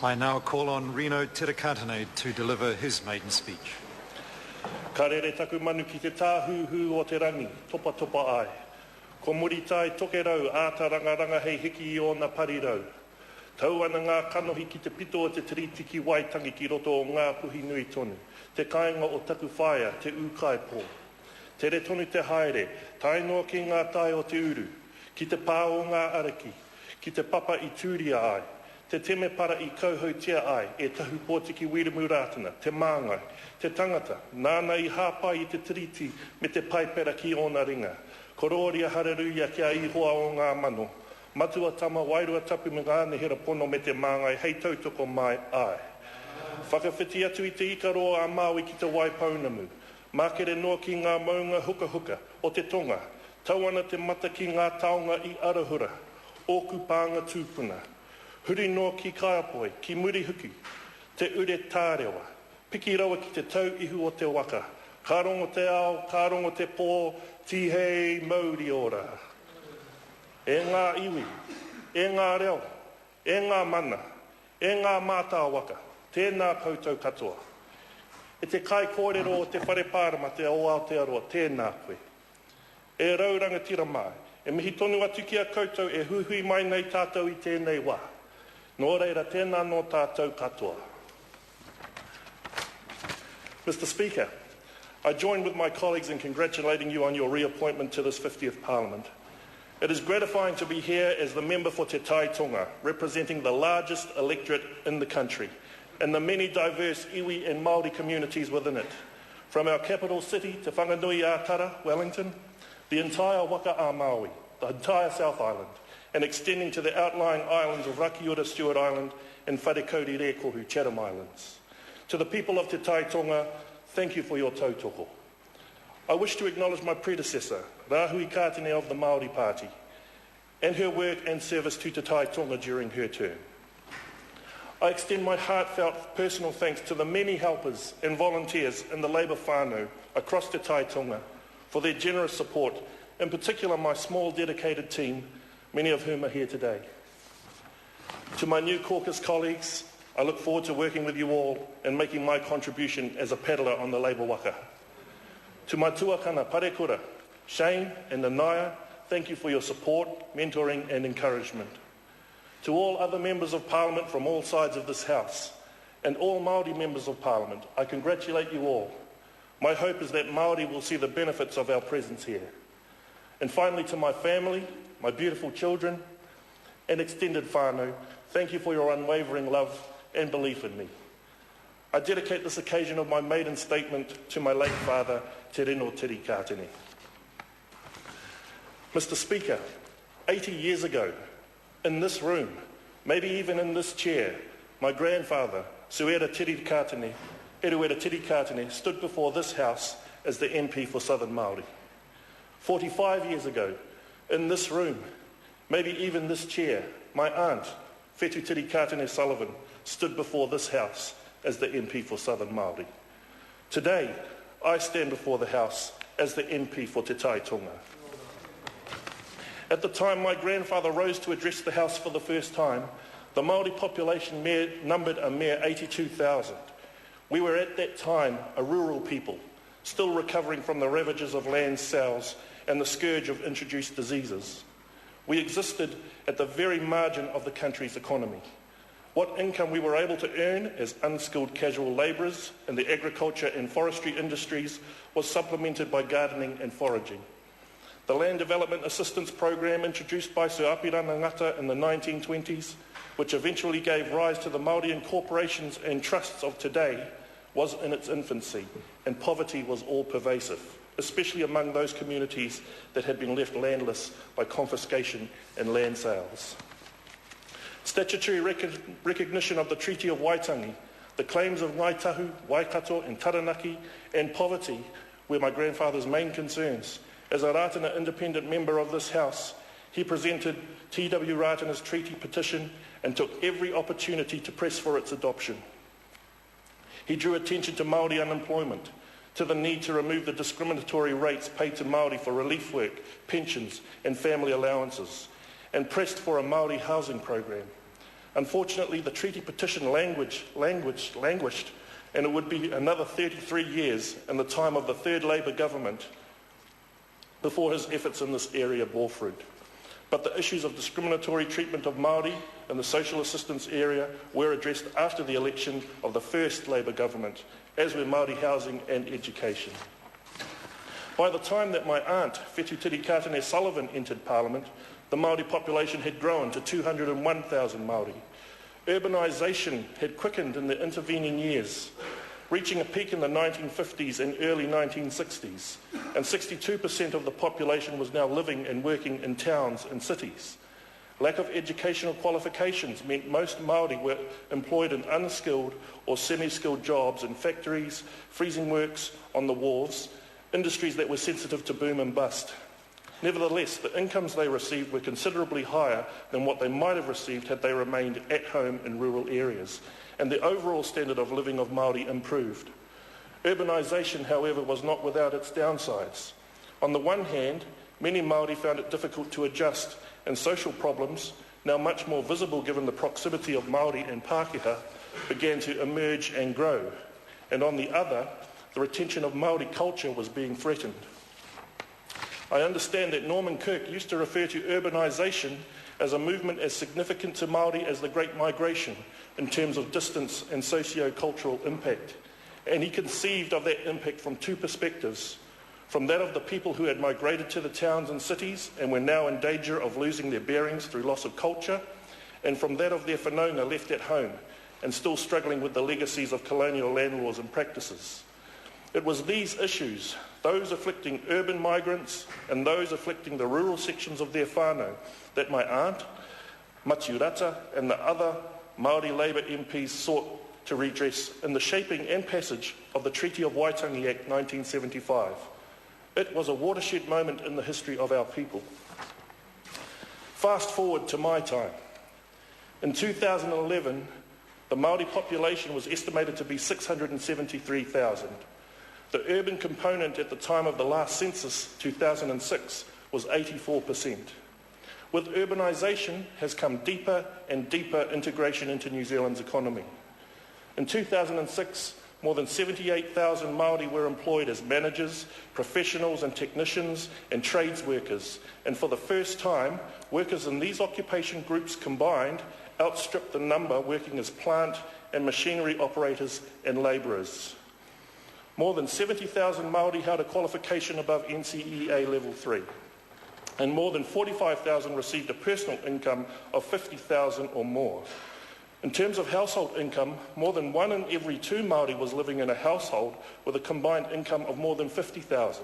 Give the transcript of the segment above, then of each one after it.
I now call on Rino Tirakatane to deliver his maiden speech. Ka rere taku manu ki te tāhuhu o te rangi, topa topa ai. Ko muri tai toke rau, āta rangaranga hei hiki i ona parirau. Tau ana ngā kanohi ki te pito o te tiritiki waitangi ki roto o ngā puhi nui tonu. Te kāinga o taku whaia, te ukai pō. Te re tonu te haere, tainoa ki ngā tai o te uru. Ki te pā o ngā araki, ki te papa i tūria ai. Te teme para i kauhautia ai, e tahu pōtiki wirimu rātana, te māngai, te tangata, nāna i hāpai i te tiriti me te paipera ki ona ringa. Kororia hareruia kia ihoa o ngā mano. Matua tama wairua tapu me ngāne hera pono me te māngai, hei tautoko mai ai. Whakawhiti atu i te ikaroa a Māui ki te waipaunamu. Mākere noa ki ngā maunga huka huka o te tonga. Tauana te mata ki ngā taonga i arahura. Oku pānga tūpuna. Huri noa ki kaiapoi, ki muri huki. Te ure tārewa. Piki rawa ki te tau ihu o te waka. Kārongo te ao, kārongo te pō, tihei mauri ora. E ngā iwi, e ngā reo, e ngā mana, e ngā mātā waka, tēnā koutou katoa. E te kai kōrero o te whare pārama te o Aotearoa, tēnā koe. E rauranga tira mai, e mihi tonu atu ki a koutou e huhui mai nei tātou i tēnei wā. Nō reira tēnā no tātou katoa. Mr. Speaker, I join with my colleagues in congratulating you on your reappointment to this 50th Parliament. It is gratifying to be here as the member for Te Tai Tonga, representing the largest electorate in the country and the many diverse iwi and Māori communities within it. From our capital city to Whanganui-a-Tara, Wellington, the entire Waka a Māui, the entire South Island, and extending to the outlying islands of Rakiura, Stewart Island, and Wharekautere-Kohu, Chatham Islands. To the people of Te Tai Tonga, thank you for your tautoko. I wish to acknowledge my predecessor, Rahui Kātene of the Māori Party, and her work and service to Te Tai Tonga during her term. I extend my heartfelt personal thanks to the many helpers and volunteers in the Labour whānau across Te Tai Tonga for their generous support, in particular my small dedicated team, many of whom are here today. To my new caucus colleagues, I look forward to working with you all and making my contribution as a paddler on the Labour waka. To my tuakana Parekura, Shane and Anaya, thank you for your support, mentoring and encouragement. To all other members of Parliament from all sides of this House and all Māori members of Parliament, I congratulate you all. My hope is that Māori will see the benefits of our presence here. And finally, to my family, my beautiful children and extended whānau, thank you for your unwavering love and belief in me. I dedicate this occasion of my maiden statement to my late father, Te Reno Tiri Kātene. Mr. Speaker, 80 years ago, in this room, maybe even in this chair, my grandfather, Eruera Tiri Kātene, stood before this House as the MP for Southern Māori. 45 years ago, in this room, maybe even this chair, my aunt, Whetu Tiri Kātene Sullivan, stood before this House as the MP for Southern Māori. Today, I stand before the House as the MP for Te Tai Tonga. At the time my grandfather rose to address the House for the first time, the Māori population numbered a mere 82,000. We were at that time a rural people, still recovering from the ravages of land sales and the scourge of introduced diseases. We existed at the very margin of the country's economy. What income we were able to earn as unskilled casual labourers in the agriculture and forestry industries was supplemented by gardening and foraging. The Land Development Assistance Program introduced by Sir Apirana Ngata in the 1920s, which eventually gave rise to the Māori corporations and trusts of today, was in its infancy, and poverty was all-pervasive, especially among those communities that had been left landless by confiscation and land sales. Statutory recognition of the Treaty of Waitangi, the claims of Ngaitahu, Waikato and Taranaki, and poverty were my grandfather's main concerns. As a Rātana independent member of this House, he presented T.W. Rātana's treaty petition and took every opportunity to press for its adoption. He drew attention to Māori unemployment, to the need to remove the discriminatory rates paid to Māori for relief work, pensions and family allowances, and pressed for a Māori housing program. Unfortunately, the treaty petition languished, and it would be another 33 years in the time of the third Labour government before his efforts in this area bore fruit. But the issues of discriminatory treatment of Māori in the social assistance area were addressed after the election of the first Labour government, as were Māori housing and education. By the time that my aunt, Whetu Tiri Kātane Sullivan, entered Parliament, the Māori population had grown to 201,000 Māori. Urbanisation had quickened in the intervening years, reaching a peak in the 1950s and early 1960s, and 62% of the population was now living and working in towns and cities. Lack of educational qualifications meant most Māori were employed in unskilled or semi-skilled jobs in factories, freezing works, on the wharves, industries that were sensitive to boom and bust. Nevertheless, the incomes they received were considerably higher than what they might have received had they remained at home in rural areas, and the overall standard of living of Māori improved. Urbanisation, however, was not without its downsides. On the one hand, many Māori found it difficult to adjust, and social problems, now much more visible given the proximity of Māori and Pākehā, began to emerge and grow. And on the other, the retention of Māori culture was being threatened. I understand that Norman Kirk used to refer to urbanisation as a movement as significant to Māori as the Great Migration in terms of distance and socio-cultural impact. And he conceived of that impact from two perspectives: from that of the people who had migrated to the towns and cities and were now in danger of losing their bearings through loss of culture, and from that of their whanaunga left at home and still struggling with the legacies of colonial land laws and practices. It was these issues, those afflicting urban migrants and those afflicting the rural sections of their whānau, that my aunt, Matiurata, and the other Māori Labour MPs sought to redress in the shaping and passage of the Treaty of Waitangi Act 1975. It was a watershed moment in the history of our people. Fast forward to my time. In 2011, the Māori population was estimated to be 673,000. The urban component at the time of the last census, 2006, was 84%. With urbanisation has come deeper and deeper integration into New Zealand's economy. In 2006, more than 78,000 Māori were employed as managers, professionals and technicians and trades workers, and for the first time, workers in these occupation groups combined outstripped the number working as plant and machinery operators and labourers. More than 70,000 Māori held a qualification above NCEA Level 3, and more than 45,000 received a personal income of 50,000 or more. In terms of household income, more than 1 in every 2 Māori was living in a household with a combined income of more than 50,000,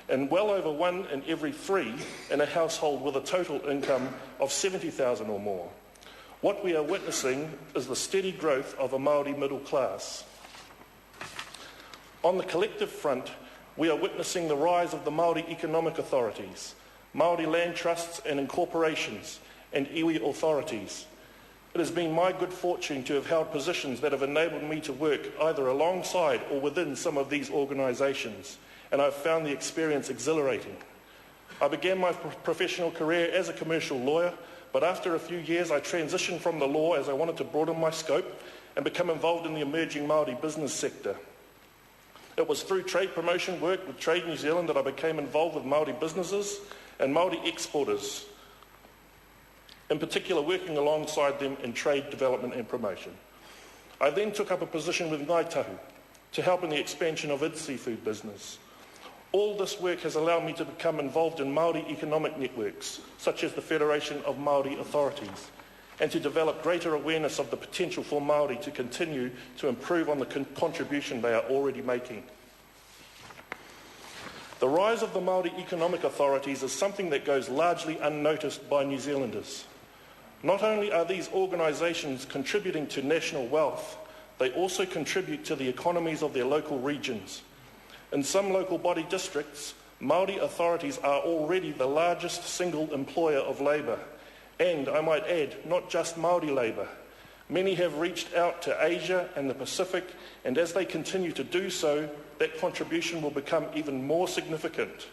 and well over 1 in every 3 in a household with a total income of 70,000 or more. What we are witnessing is the steady growth of a Māori middle class. On the collective front, we are witnessing the rise of the Māori economic authorities, Māori land trusts and incorporations, and iwi authorities. It has been my good fortune to have held positions that have enabled me to work either alongside or within some of these organisations, and I've found the experience exhilarating. I began my professional career as a commercial lawyer, but after a few years I transitioned from the law as I wanted to broaden my scope and become involved in the emerging Māori business sector. It was through trade promotion work with Trade New Zealand that I became involved with Māori businesses and Māori exporters, in particular working alongside them in trade development and promotion. I then took up a position with Ngāi Tahu to help in the expansion of its seafood business. All this work has allowed me to become involved in Māori economic networks, such as the Federation of Māori Authorities, and to develop greater awareness of the potential for Māori to continue to improve on the contribution they are already making. The rise of the Māori economic authorities is something that goes largely unnoticed by New Zealanders. Not only are these organisations contributing to national wealth, they also contribute to the economies of their local regions. In some local body districts, Māori authorities are already the largest single employer of labour. And, I might add, not just Māori labour. Many have reached out to Asia and the Pacific, and as they continue to do so, that contribution will become even more significant.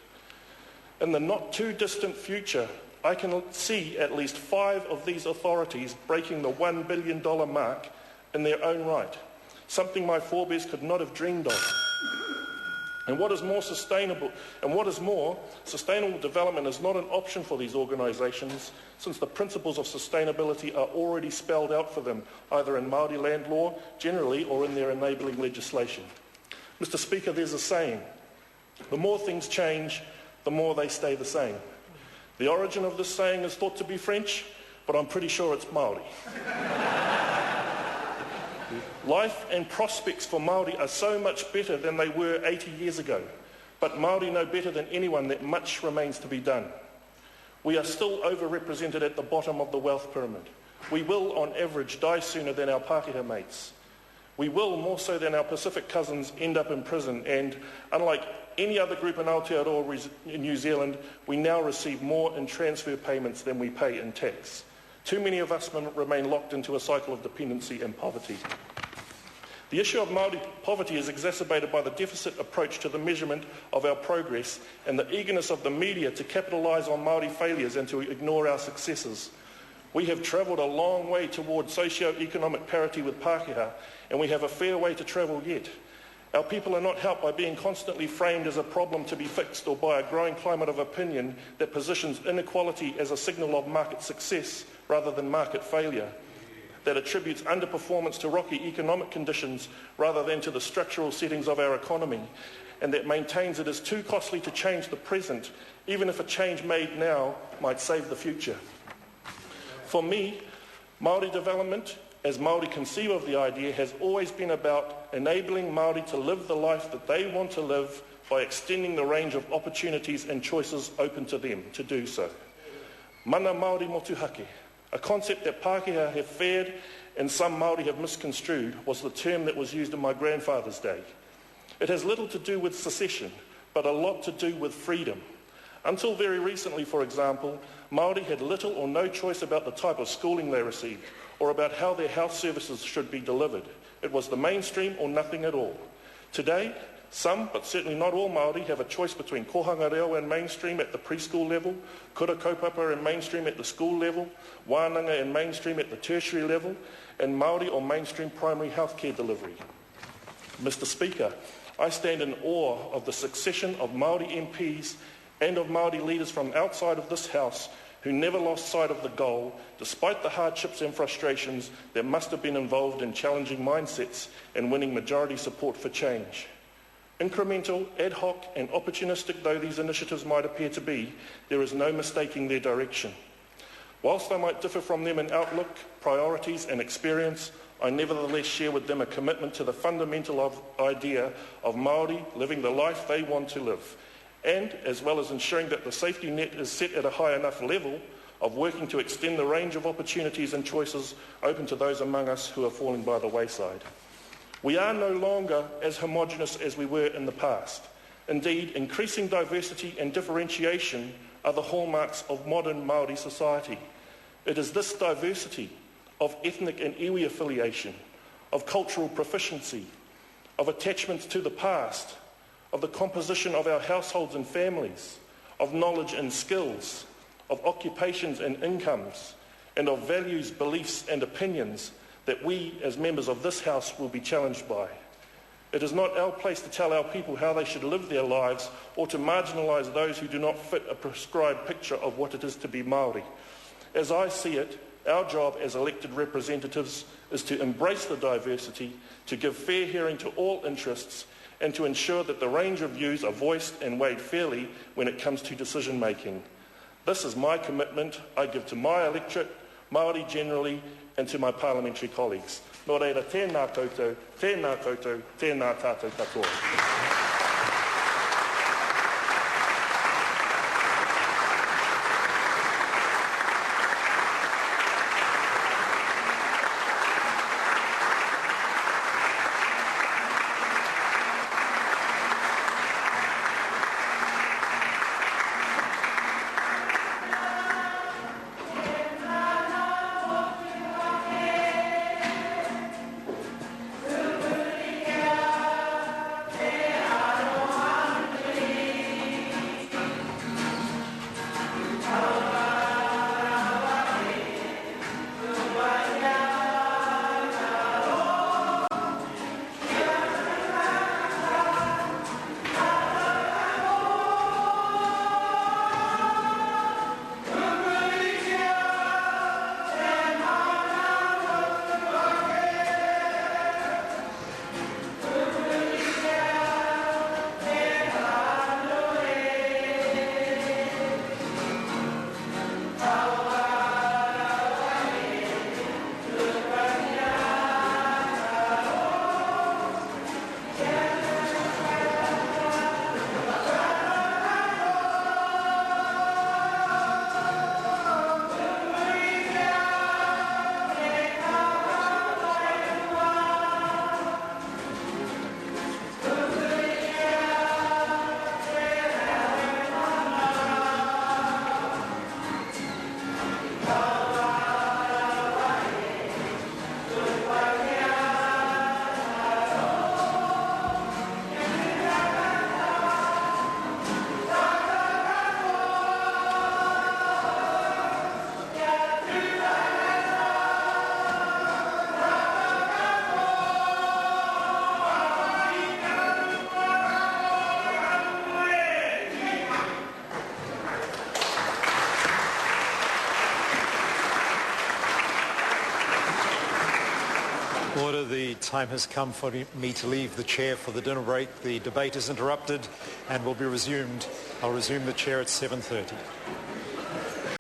In the not too distant future, I can see at least 5 of these authorities breaking the $1 billion mark in their own right, something my forebears could not have dreamed of. And what is more, sustainable development is not an option for these organisations, since the principles of sustainability are already spelled out for them, either in Māori land law generally or in their enabling legislation. Mr. Speaker, there's a saying, the more things change, the more they stay the same. The origin of this saying is thought to be French, but I'm pretty sure it's Māori. Life and prospects for Māori are so much better than they were 80 years ago, but Māori know better than anyone that much remains to be done. We are still overrepresented at the bottom of the wealth pyramid. We will, on average, die sooner than our Pākehā mates. We will, more so than our Pacific cousins, end up in prison, and unlike any other group in Aotearoa in New Zealand, we now receive more in transfer payments than we pay in tax. Too many of us remain locked into a cycle of dependency and poverty. The issue of Māori poverty is exacerbated by the deficit approach to the measurement of our progress and the eagerness of the media to capitalise on Māori failures and to ignore our successes. We have travelled a long way towards socio-economic parity with Pākehā, and we have a fair way to travel yet. Our people are not helped by being constantly framed as a problem to be fixed, or by a growing climate of opinion that positions inequality as a signal of market success rather than market failure, that attributes underperformance to rocky economic conditions rather than to the structural settings of our economy, and that maintains it is too costly to change the present, even if a change made now might save the future. For me, Māori development, as Māori conceive of the idea, has always been about enabling Māori to live the life that they want to live by extending the range of opportunities and choices open to them to do so. Mana Māori motuhake, a concept that Pākehā have feared and some Māori have misconstrued, was the term that was used in my grandfather's day. It has little to do with secession, but a lot to do with freedom. Until very recently, for example, Māori had little or no choice about the type of schooling they received, or about how their health services should be delivered. It was the mainstream or nothing at all. Today, some, but certainly not all Māori, have a choice between kohanga reo and mainstream at the preschool level, kura kaupapa and mainstream at the school level, wānanga and mainstream at the tertiary level, and Māori or mainstream primary healthcare delivery. Mr. Speaker, I stand in awe of the succession of Māori MPs and of Māori leaders from outside of this House who never lost sight of the goal, despite the hardships and frustrations that must have been involved in challenging mindsets and winning majority support for change. Incremental, ad hoc and opportunistic though these initiatives might appear to be, there is no mistaking their direction. Whilst I might differ from them in outlook, priorities and experience, I nevertheless share with them a commitment to the fundamental idea of Māori living the life they want to live, and as well as ensuring that the safety net is set at a high enough level, of working to extend the range of opportunities and choices open to those among us who are falling by the wayside. We are no longer as homogenous as we were in the past. Indeed, increasing diversity and differentiation are the hallmarks of modern Māori society. It is this diversity of ethnic and iwi affiliation, of cultural proficiency, of attachments to the past, of the composition of our households and families, of knowledge and skills, of occupations and incomes, and of values, beliefs and opinions that we, as members of this House, will be challenged by. It is not our place to tell our people how they should live their lives or to marginalise those who do not fit a prescribed picture of what it is to be Māori. As I see it, our job as elected representatives is to embrace the diversity, to give fair hearing to all interests, and to ensure that the range of views are voiced and weighed fairly when it comes to decision making. This is my commitment I give to my electorate, Māori generally, and to my parliamentary colleagues. Nō reira, tēnā koutou, tēnā koutou, tēnā tātou katoa. Order. The time has come for me to leave the chair for the dinner break. The debate is interrupted and will be resumed. I'll resume the chair at 7:30.